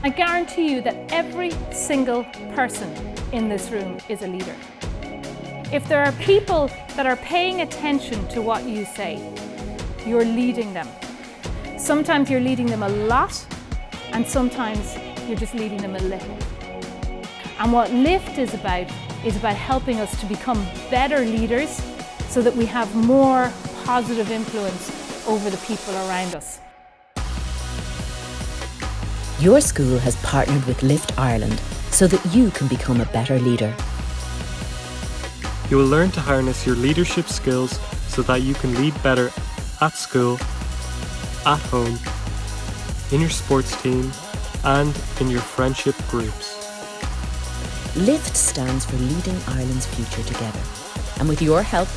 I guarantee you that every single person in this room is a leader. If there are people that are paying attention to what you say, you're leading them. Sometimes you're leading them a lot, and sometimes you're just leading them a little. And what LIFT is about helping us to become better leaders so that we have more positive influence over the people around us. Your school has partnered with LIFT Ireland so that you can become a better leader. You will learn to harness your leadership skills so that you can lead better at school, at home, in your sports team, and in your friendship groups. LIFT stands for Leading Ireland's Future Together. And with your help,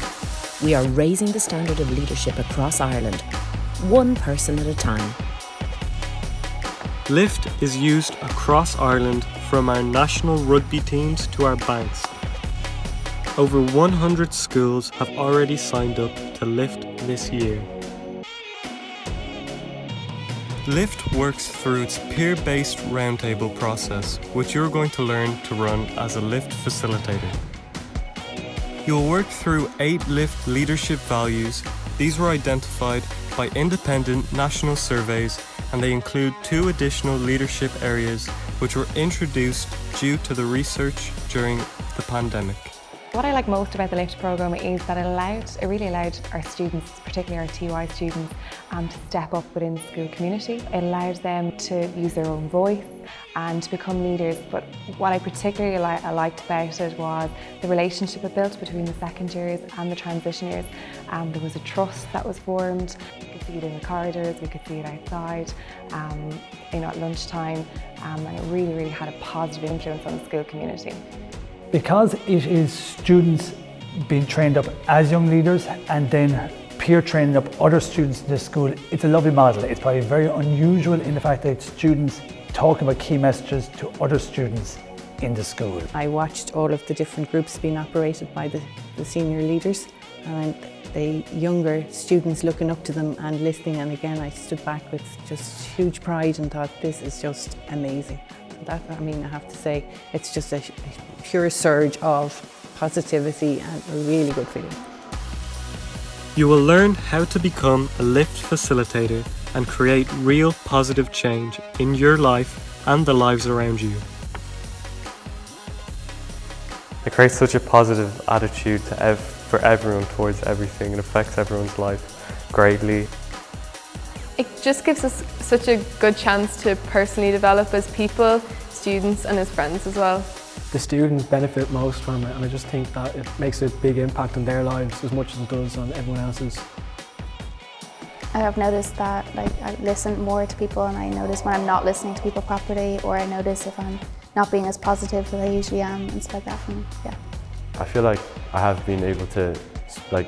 we are raising the standard of leadership across Ireland, one person at a time. LIFT is used across Ireland, from our national rugby teams to our banks. Over 100 schools have already signed up to LIFT this year. LIFT works through its peer-based roundtable process, which you're going to learn to run as a LIFT facilitator. You'll work through 8 LIFT leadership values. These were identified by independent national surveys, and they include 2 additional leadership areas which were introduced due to the research during the pandemic. What I like most about the LIFT programme is that it really allowed our students, particularly our TY students, to step up within the school community. It allowed them to use their own voice and to become leaders. But what I particularly liked about it was the relationship it built between the second years and the transition years. There was a trust that was formed. We could see it in the corridors, we could see it outside, at lunchtime, and it really had a positive influence on the school community. Because it is students being trained up as young leaders and then peer training up other students in the school, it's a lovely model. It's probably very unusual in the fact that it's students talking about key messages to other students in the school. I watched all of the different groups being operated by the senior leaders, and the younger students looking up to them and listening, and again I stood back with just huge pride and thought, this is just amazing. I have to say, it's just a pure surge of positivity and a really good feeling. You will learn how to become a LIFT facilitator and create real positive change in your life and the lives around you. It creates such a positive attitude for everyone towards everything. It affects everyone's life greatly. It just gives us such a good chance to personally develop as people, students and as friends as well. The students benefit most from it, and I just think that it makes a big impact on their lives as much as it does on everyone else's. I have noticed that I listen more to people, and I notice when I'm not listening to people properly, or I notice if I'm not being as positive as I usually am and stuff like that. And, yeah. I feel like I have been able to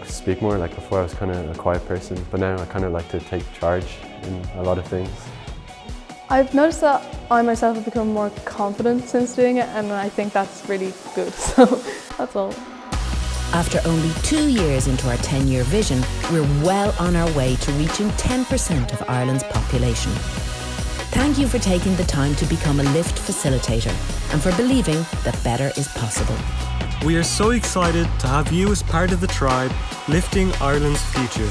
speak more. Like before I was kind of a quiet person, but now I kind of like to take charge in a lot of things. I've noticed that I myself have become more confident since doing it, and I think that's really good, so that's all. After only 2 years into our 10-year vision, we're well on our way to reaching 10% of Ireland's population. Thank you for taking the time to become a LIFT facilitator and for believing that better is possible. We are so excited to have you as part of the tribe, lifting Ireland's future.